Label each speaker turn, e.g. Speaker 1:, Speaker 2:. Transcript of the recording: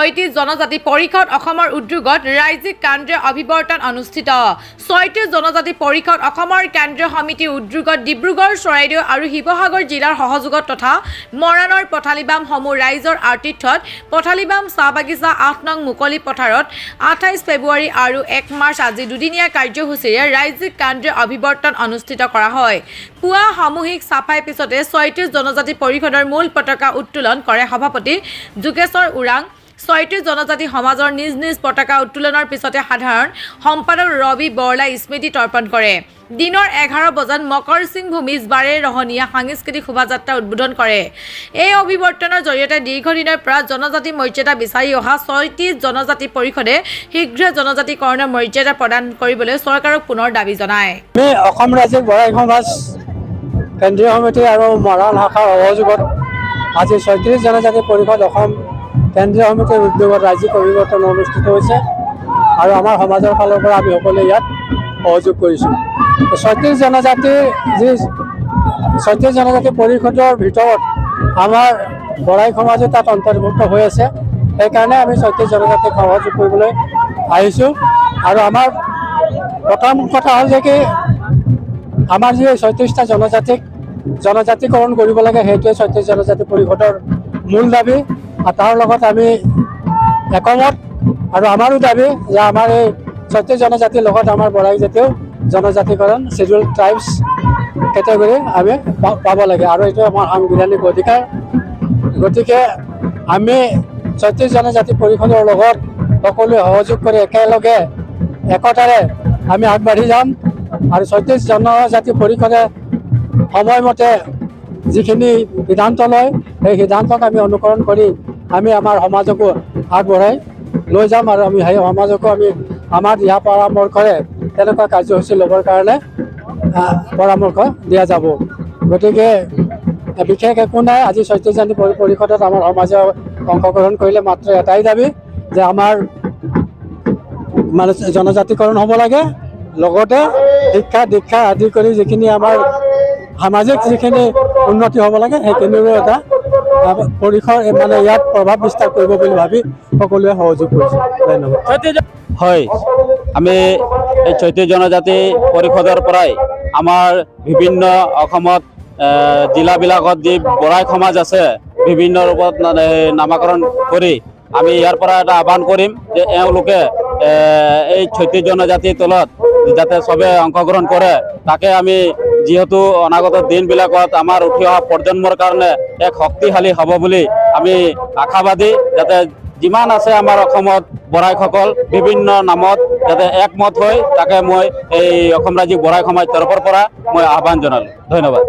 Speaker 1: 36 জনজাতি পৰিষদ অসমৰ উদ্যোগত ৰাজ্যিক কেন্দ্ৰীয় অভিৱৰ্তন অনুষ্ঠিত 36 জনজাতি পৰিষদ অসমৰ কেন্দ্ৰীয় সমিতি উদ্যোগত ডিব্ৰুগড় চৰাইদেউ আৰু শিৱসাগৰ জিলাৰ সহযোগত তথা মৰাণৰ পথালিবাম সমূহ ৰাইজৰ আতিথ্যত পথালিবাম চাহ বাগিচা 8 নং মুকলি পথাৰত 28 ফেব্ৰুৱাৰী আৰু 1 মাৰ্চ আজি দুদিনীয়া কাৰ্যসূচীৰে ৰাজ্যিক কেন্দ্ৰীয় অভিৱৰ্তন অনুষ্ঠিত কৰা হয়। পুৱা সামূহিক চাফাই পিছতে 36 জনজাতি পৰিষদৰ মূল পতাকা উত্তোলন কৰে সভাপতি যোগেশ্বৰ উৰাং। 36 জনজাতি সমাজৰ নিজ নিজ পতাকা উত্তোলনৰ পিছতে সাধাৰণ সম্পাদক ৰবি বৰলাই স্মৃতি তৰ্পণ কৰে। দিনৰ 11 বজাত মকৰ সিং ভূমিজ বাৰে ৰহনীয়া সাংস্কৃতিক শোভাযাত্ৰা উদ্বোধন কৰে। এই অভিৱৰ্তনৰ জৰিয়তে দীৰ্ঘদিনৰ পৰা জনজাতি মৰ্যাদা বিচাৰি অহা 36 জনজাতি পৰিষদে শীঘ্ৰ জনজাতিকৰণৰ মৰ্যাদা প্ৰদান কৰিবলৈ চৰকাৰক পুনৰ দাবী জনায়।
Speaker 2: অসম ৰাজ্যিক বৰাই সমাজ কেন্দ্ৰীয় সমিতি আৰু মৰাণ শাখাৰ সহযোগত আজি 36 জনজাতি পৰিষদ অসম কেন্দ্ৰীয় সমিতিৰ উদ্যোগত ৰাজ্যিক অভিৱৰ্তন অনুষ্ঠিত হৈছে আৰু আমাৰ সমাজৰ ফালৰ পৰা আমি সকলোৱে ইয়াত সহযোগ কৰিছোঁ। 36 জনজাতি পৰিষদৰ ভিতৰত আমাৰ বৰাই সমাজো তাত অন্তৰ্ভুক্ত হৈ আছে। সেইকাৰণে আমি 36 জনজাতিক সহযোগ কৰিবলৈ আহিছোঁ আৰু আমাৰ প্ৰথম কথা হ'ল যে কি আমাৰ যি 36টা জনজাতিকৰণ কৰিব লাগে সেইটোৱে 36 জনজাতি পৰিষদৰ মূল দাবী। আৰু তাৰ লগত আমি একমত আৰু আমাৰো দাবী যে আমাৰ এই 36 জনজাতিৰ লগত আমাৰ বৰাই জাতিও জনজাতিকৰণ শিডিউল ট্ৰাইবছ কেটেগৰী আমি পাব লাগে আৰু এইটো আমাৰ সাংবিধানিক অধিকাৰ। গতিকে আমি 36 জনজাতি পৰিষদৰ লগত সকলোৱে সহযোগ কৰি একেলগে একতাৰে আমি আগবাঢ়ি যাম আৰু 36 জনজাতি পৰিষদে সময়মতে যিখিনি সিদ্ধান্ত লয় সেই সিদ্ধান্তক আমি অনুকৰণ কৰি আমি আমাৰ সমাজকো আগবঢ়াই লৈ যাম আৰু আমি সেই সমাজকো আমি আমাৰ দিহা পৰামৰ্শৰে তেনেকুৱা কাৰ্যসূচী ল'বৰ কাৰণে পৰামৰ্শ দিয়া যাব। গতিকে বিশেষ একো নাই। আজি 36 জনজাতি পৰিষদত আমাৰ সমাজে অংশগ্ৰহণ কৰিলে মাত্ৰ এটাই দাবী যে আমাৰ মানে জনজাতিকৰণ হ'ব লাগে, লগতে শিক্ষা দীক্ষা আদি কৰি যিখিনি আমাৰ সামাজিক যিখিনি উন্নতি হ'ব লাগে সেইখিনিৰো এটা পৰিসৰ মানে ইয়াত প্ৰভাৱ বিস্তাৰ কৰিব বুলি ভাবি সকলোৱে সহযোগ কৰিছে। ধন্যবাদ।
Speaker 3: হয়, আমি এই 36 জনজাতি পৰিষদৰ পৰাই আমাৰ বিভিন্ন অসমত জিলাবিলাকত যি বৰাই সমাজ আছে বিভিন্ন ৰূপত নামাকৰণ কৰি আমি ইয়াৰ পৰা এটা আহ্বান কৰিম যে এওঁলোকে এই 36 জনজাতিৰ তলত যাতে চবে অংশগ্ৰহণ কৰে। তাকে আমি যিহেতু অনাগত দিনবিলাকত আমাৰ উঠি অহা প্ৰজন্মৰ কাৰণে এক শক্তিশালী হ'ব বুলি আমি আশাবাদী। যাতে যিমান আছে আমাৰ অসমত বৰাইসকল বিভিন্ন নামত যাতে একমত হয় তাকে মই এই অসম ৰাজ্যিক বৰাই সমাজ তৰফৰ পৰা মই আহ্বান জনালোঁ। ধন্যবাদ।